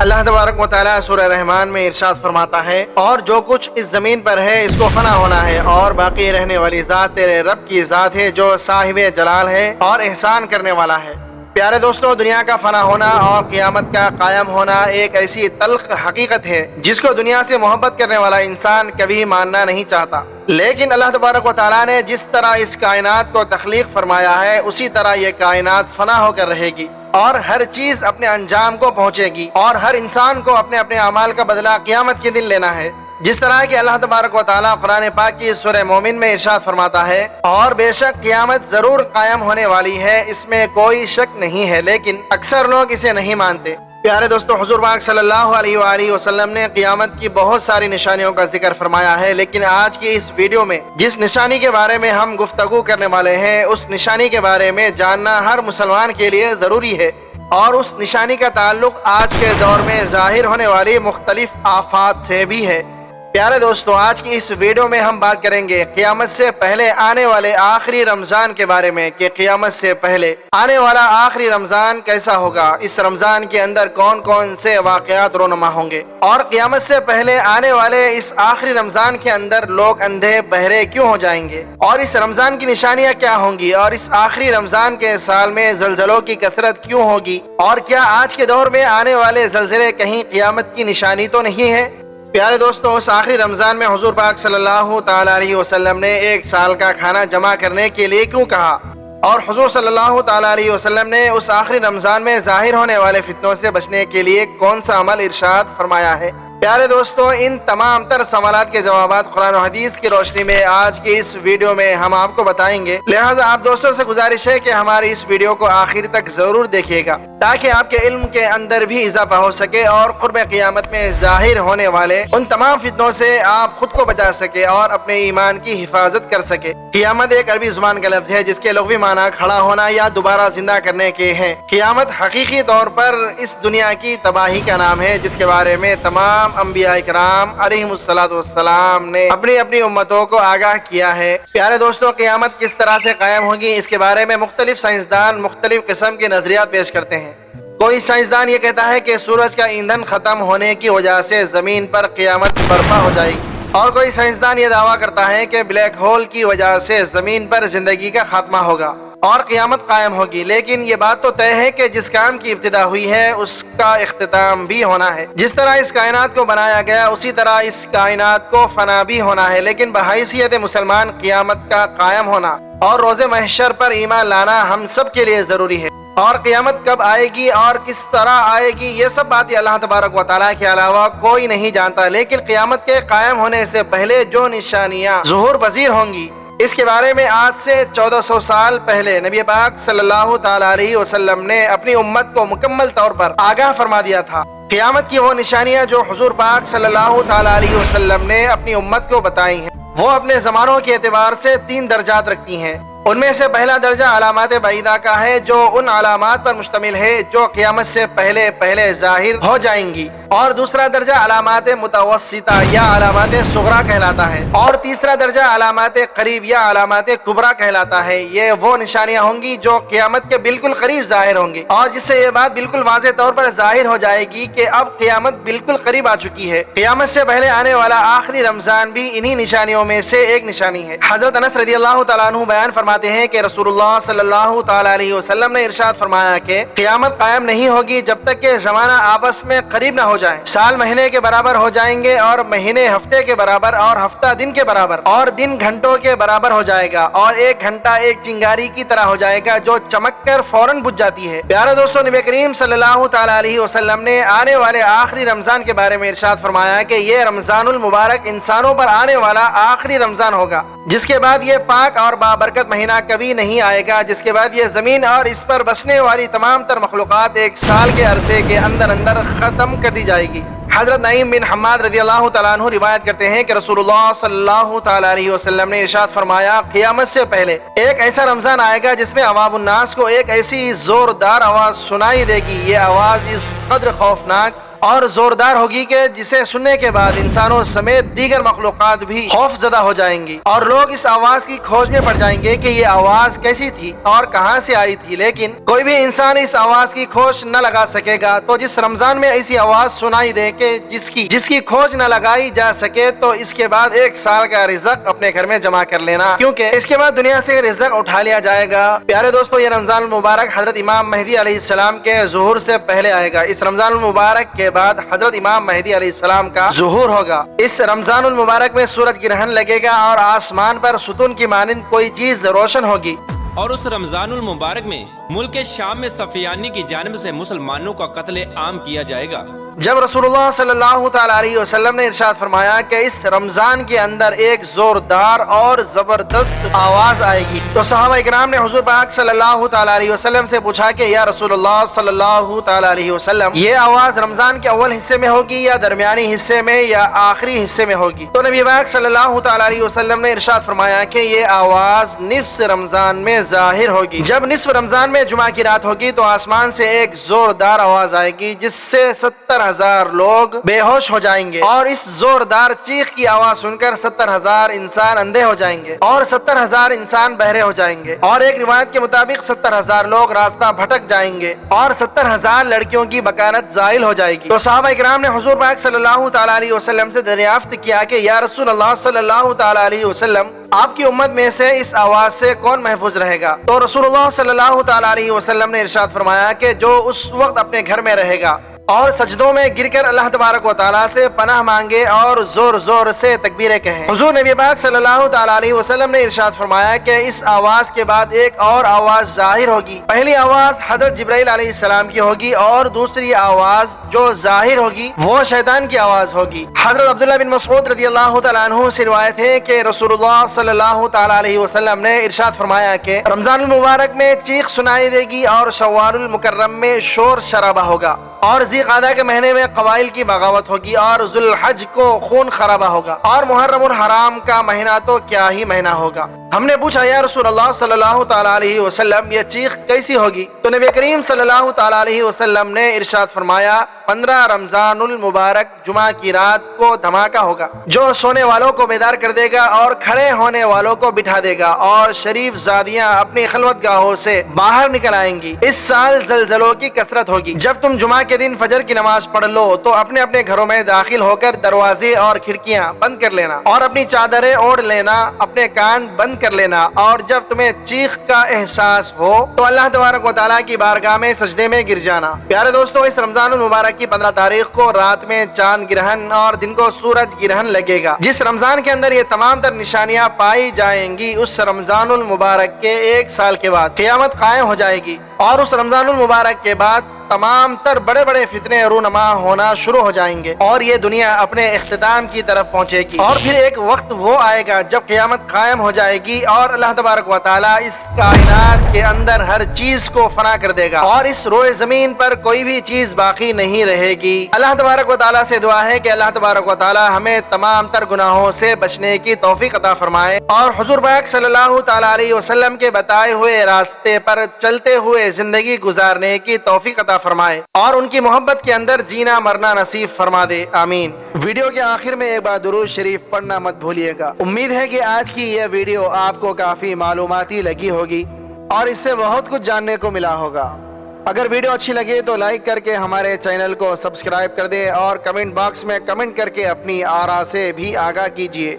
اللہ تبارک و تعالیٰ سورہ رحمان میں ارشاد فرماتا ہے، اور جو کچھ اس زمین پر ہے اس کو فنا ہونا ہے، اور باقی رہنے والی ذات تیرے رب کی ذات ہے جو صاحب جلال ہے اور احسان کرنے والا ہے۔ پیارے دوستو، دنیا کا فنا ہونا اور قیامت کا قائم ہونا ایک ایسی تلخ حقیقت ہے جس کو دنیا سے محبت کرنے والا انسان کبھی ماننا نہیں چاہتا، لیکن اللہ تبارک و تعالیٰ نے جس طرح اس کائنات کو تخلیق فرمایا ہے اسی طرح یہ کائنات فنا ہو کر رہے گی، اور ہر چیز اپنے انجام کو پہنچے گی، اور ہر انسان کو اپنے اپنے اعمال کا بدلہ قیامت کے دن لینا ہے۔ جس طرح کہ اللہ تبارک و تعالیٰ قرآن پاک کی سورہ مومن میں ارشاد فرماتا ہے، اور بے شک قیامت ضرور قائم ہونے والی ہے، اس میں کوئی شک نہیں ہے، لیکن اکثر لوگ اسے نہیں مانتے۔ پیارے دوستو، حضور پاک صلی اللہ علیہ وآلہ وسلم نے قیامت کی بہت ساری نشانیوں کا ذکر فرمایا ہے، لیکن آج کی اس ویڈیو میں جس نشانی کے بارے میں ہم گفتگو کرنے والے ہیں اس نشانی کے بارے میں جاننا ہر مسلمان کے لیے ضروری ہے، اور اس نشانی کا تعلق آج کے دور میں ظاہر ہونے والی مختلف آفات سے بھی ہے۔ پیارے دوستو، آج کی اس ویڈیو میں ہم بات کریں گے قیامت سے پہلے آنے والے آخری رمضان کے بارے میں، کہ قیامت سے پہلے آنے والا آخری رمضان کیسا ہوگا، اس رمضان کے اندر کون کون سے واقعات رونما ہوں گے، اور قیامت سے پہلے آنے والے اس آخری رمضان کے اندر لوگ اندھے بہرے کیوں ہو جائیں گے، اور اس رمضان کی نشانیاں کیا ہوں گی، اور اس آخری رمضان کے سال میں زلزلوں کی کثرت کیوں ہوگی، اور کیا آج کے دور میں آنے والے زلزلے کہیں قیامت کی نشانی تو نہیں ہے۔ پیارے دوستو، اس آخری رمضان میں حضور پاک صلی اللہ تعالیٰ علیہ وسلم نے ایک سال کا کھانا جمع کرنے کے لیے کیوں کہا، اور حضور صلی اللہ تعالیٰ علیہ وسلم نے اس آخری رمضان میں ظاہر ہونے والے فتنوں سے بچنے کے لیے کون سا عمل ارشاد فرمایا ہے۔ پیارے دوستو، ان تمام تر سوالات کے جوابات قرآن و حدیث کی روشنی میں آج کی اس ویڈیو میں ہم آپ کو بتائیں گے، لہٰذا آپ دوستوں سے گزارش ہے کہ ہماری اس ویڈیو کو آخر تک ضرور دیکھیے گا تاکہ آپ کے علم کے اندر بھی اضافہ ہو سکے، اور قرب قیامت میں ظاہر ہونے والے ان تمام فتنوں سے آپ خود کو بچا سکے اور اپنے ایمان کی حفاظت کر سکے۔ قیامت ایک عربی زبان کا لفظ ہے جس کے لغوی معنی کھڑا ہونا یا دوبارہ زندہ کرنے کے ہیں۔ قیامت حقیقی طور پر اس دنیا کی تباہی کا نام ہے جس کے بارے میں تمام انبیاء کرام علیہم السلام نے اپنی اپنی امتوں کو آگاہ کیا ہے۔ پیارے دوستو، قیامت کس طرح سے قائم ہوگی اس کے بارے میں مختلف سائنسدان مختلف قسم کے نظریات پیش کرتے ہیں۔ کوئی سائنسدان یہ کہتا ہے کہ سورج کا ایندھن ختم ہونے کی وجہ سے زمین پر قیامت برپا ہو جائے گی، اور کوئی سائنسدان یہ دعویٰ کرتا ہے کہ بلیک ہول کی وجہ سے زمین پر زندگی کا خاتمہ ہوگا اور قیامت قائم ہوگی۔ لیکن یہ بات تو طے ہے کہ جس کام کی ابتدا ہوئی ہے اس کا اختتام بھی ہونا ہے۔ جس طرح اس کائنات کو بنایا گیا اسی طرح اس کائنات کو فنا بھی ہونا ہے، لیکن بحیثیت مسلمان قیامت کا قائم ہونا اور روز محشر پر ایمان لانا ہم سب کے لیے ضروری ہے۔ اور قیامت کب آئے گی اور کس طرح آئے گی یہ سب باتیں اللہ تبارک و تعالیٰ کے علاوہ کوئی نہیں جانتا، لیکن قیامت کے قائم ہونے سے پہلے جو نشانیاں ظہور پذیر ہوں گی اس کے بارے میں آج سے 1400 سال پہلے نبی پاک صلی اللہ تعالیٰ علیہ وسلم نے اپنی امت کو مکمل طور پر آگاہ فرما دیا تھا۔ قیامت کی وہ نشانیاں جو حضور پاک صلی اللہ تعالیٰ علیہ وسلم نے اپنی امت کو بتائی ہیں وہ اپنے زمانوں کے اعتبار سے 3 درجات رکھتی ہیں۔ ان میں سے پہلا درجہ علامات بعیدہ کا ہے جو ان علامات پر مشتمل ہے جو قیامت سے پہلے ظاہر ہو جائیں گی، اور دوسرا درجہ علامات متوسطہ یا علامات صغرا کہلاتا ہے، اور تیسرا درجہ علامات قریب یا علامات کبرا کہلاتا ہے۔ یہ وہ نشانیاں ہوں گی جو قیامت کے بالکل قریب ظاہر ہوں گی، اور جس سے یہ بات بالکل واضح طور پر ظاہر ہو جائے گی کہ اب قیامت بالکل قریب آ چکی ہے۔ قیامت سے پہلے آنے والا آخری رمضان بھی انہی نشانیوں میں سے ایک نشانی ہے۔ حضرت انس رضی اللہ تعالیٰ عنہ بیان فرماتے ہیں کہ رسول اللہ صلی اللہ تعالیٰ علیہ وسلم نے ارشاد فرمایا کہ قیامت قائم نہیں ہوگی جب تک کہ زمانہ آپس میں قریب نہ ہو جائیں۔ سال مہینے کے برابر ہو جائیں گے، اور مہینے ہفتے کے برابر، اور ہفتہ دن کے برابر، اور دن گھنٹوں کے برابر ہو جائے گا، اور ایک گھنٹہ ایک چنگاری کی طرح ہو جائے گا جو چمک کر فوراً بجھ جاتی ہے۔ پیارے دوستو، نبی کریم صلی اللہ تعالیٰ علیہ وسلم نے آنے والے آخری رمضان کے بارے میں ارشاد فرمایا کہ یہ رمضان المبارک انسانوں پر آنے والا آخری رمضان ہوگا، جس کے بعد یہ پاک اور بابرکت مہینہ کبھی نہیں آئے گا، جس کے بعد یہ زمین اور اس پر بسنے والی تمام تر مخلوقات 1 سال کے عرصے کے اندر ختم کر دی جائے گی۔ حضرت نعیم بن حماد رضی اللہ تعالیٰ عنہ روایت کرتے ہیں کہ رسول اللہ صلی اللہ تعالیٰ علیہ وسلم نے ارشاد فرمایا، قیامت سے پہلے ایک ایسا رمضان آئے گا جس میں عوام الناس کو ایک ایسی زوردار آواز سنائی دے گی، یہ آواز اس قدر خوفناک اور زوردار ہوگی کہ جسے سننے کے بعد انسانوں سمیت دیگر مخلوقات بھی خوف زدہ ہو جائیں گی اور لوگ اس آواز کی کھوج میں پڑ جائیں گے کہ یہ آواز کیسی تھی اور کہاں سے آئی تھی، لیکن کوئی بھی انسان اس آواز کی کھوج نہ لگا سکے گا۔ تو جس رمضان میں ایسی آواز سنائی دے کہ جس کی کھوج نہ لگائی جا سکے، تو اس کے بعد 1 سال کا رزق اپنے گھر میں جمع کر لینا، کیونکہ اس کے بعد دنیا سے رزق اٹھا لیا جائے گا۔ پیارے دوستو، یہ رمضان المبارک حضرت امام مہدی علیہ السلام کے ظہور سے پہلے آئے گا۔ اس رمضان المبارک کے بعد حضرت امام مہدی علیہ السلام کا ظہور ہوگا۔ اس رمضان المبارک میں سورج گرہن لگے گا اور آسمان پر ستون کی مانند کوئی چیز روشن ہوگی۔ اور اس رمضان المبارک میں ملک شام میں صفیانی کی جانب سے مسلمانوں کا قتل عام کیا جائے گا۔ جب رسول اللہ صلی اللہ تعالی علیہ وسلم نے ارشاد فرمایا کہ اس رمضان کے اندر ایک زوردار اور زبردست آواز آئے گی، تو صحابہ اکرام نے حضور پاک صلی اللہ تعالی علیہ وسلم سے پوچھا کہ یا رسول اللہ صلی اللہ تعالی علیہ وسلم، یہ آواز رمضان کے اول حصے میں ہوگی یا درمیانی حصے میں یا آخری حصے میں ہوگی؟ تو نبی پاک صلی اللہ تعالی علیہ وسلم نے ارشاد فرمایا کہ یہ آواز نصف رمضان میں ظاہر ہوگی۔ جب نصف رمضان میں جمعہ کی رات ہوگی تو آسمان سے ایک زوردار آواز آئے گی جس سے 70,000 لوگ بے ہوش ہو جائیں گے، اور اس زوردار چیخ کی آواز سن کر 70,000 انسان اندھے ہو جائیں گے اور 70,000 انسان بہرے ہو جائیں گے، اور ایک روایت کے مطابق 70,000 لوگ راستہ بھٹک جائیں گے اور 70,000 لڑکیوں کی بکارت زائل ہو جائے گی۔ تو صحابہ اکرام نے حضور پاک صلی اللہ تعالی علیہ وسلم سے دریافت کیا کہ یا رسول اللہ صلی اللہ تعالی علیہ وسلم، آپ کی امت میں سے اس آواز سے کون محفوظ رہے گا؟ تو رسول اللہ صلی اللہ تعالی علیہ وسلم نے ارشاد فرمایا کہ جو اس وقت اپنے گھر میں رہے گا اور سجدوں میں گر کر اللہ تبارک و تعالیٰ سے پناہ مانگے اور زور زور سے تکبیریں کہیں۔ حضور نبی پاک صلی اللہ تعالی علیہ وسلم نے ارشاد فرمایا کہ اس آواز کے بعد ایک اور آواز ظاہر ہوگی۔ پہلی آواز حضرت جبرائیل علیہ السلام کی ہوگی اور دوسری آواز جو ظاہر ہوگی وہ شیطان کی آواز ہوگی۔ حضرت عبداللہ بن مسعود رضی اللہ تعالیٰ عنہ سے روایت ہے کہ رسول اللہ صلی اللہ تعالی علیہ وسلم نے ارشاد فرمایا کہ رمضان المبارک میں چیخ سنائی دے گی اور شوال المکرم میں شور شرابہ ہوگا، اور ذی قعدہ کے مہینے میں قبائل کی بغاوت ہوگی، اور ذو الحج کو خون خرابہ ہوگا، اور محرم الحرام کا مہینہ تو کیا ہی مہینہ ہوگا۔ ہم نے پوچھا یا رسول اللہ صلی اللہ تعالی علیہ وسلم، یہ چیخ کیسی ہوگی؟ تو نبی کریم صلی اللہ تعالی علیہ وسلم نے ارشاد فرمایا 15 رمضان المبارک جمعہ کی رات کو دھماکہ ہوگا جو سونے والوں کو بیدار کر دے گا اور کھڑے ہونے والوں کو بٹھا دے گا، اور شریف زادیاں اپنی خلوت گاہوں سے باہر نکل آئیں گی۔ اس سال زلزلوں کی کثرت ہوگی۔ جب تم جمعہ کے دن فجر کی نماز پڑھ لو تو اپنے اپنے گھروں میں داخل ہو کر دروازے اور کھڑکیاں بند کر لینا اور اپنی چادریں اوڑھ لینا، اپنے کان بند کر لینا، اور جب تمہیں چیخ کا احساس ہو تو اللہ تبارک و تعالیٰ کی بارگاہ میں سجدے میں گر جانا۔ پیارے دوستو، اس رمضان المبارک کی 15 تاریخ کو رات میں چاند گرہن اور دن کو سورج گرہن لگے گا۔ جس رمضان کے اندر یہ تمام تر نشانیاں پائی جائیں گی، اس رمضان المبارک کے 1 سال کے بعد قیامت قائم ہو جائے گی، اور اس رمضان المبارک کے بعد تمام تر بڑے بڑے فتنے رونما ہونا شروع ہو جائیں گے اور یہ دنیا اپنے اختتام کی طرف پہنچے گی۔ اور پھر ایک وقت وہ آئے گا جب قیامت قائم ہو جائے گی اور اللہ تبارک و تعالیٰ اس کائنات کے اندر ہر چیز کو فنا کر دے گا اور اس روئے زمین پر کوئی بھی چیز باقی نہیں رہے گی۔ اللہ تبارک و تعالیٰ سے دعا ہے کہ اللہ تبارک و تعالیٰ ہمیں تمام تر گناہوں سے بچنے کی توفیق عطا فرمائے اور حضور پاک صلی اللہ تعالی علیہ وسلم کے بتائے ہوئے راستے پر چلتے ہوئے زندگی گزارنے کی توفیق عطا فرمائے اور ان کی محبت کے اندر جینا مرنا نصیب فرما دے، آمین۔ ویڈیو کے آخر میں ایک بار درود شریف پڑھنا مت بھولیے گا۔ امید ہے کہ آج کی یہ ویڈیو آپ کو کافی معلوماتی لگی ہوگی اور اس سے بہت کچھ جاننے کو ملا ہوگا۔ اگر ویڈیو اچھی لگے تو لائک کر کے ہمارے چینل کو سبسکرائب کر دیں اور کمنٹ باکس میں کمنٹ کر کے اپنی آراء سے بھی آگاہ کیجیے۔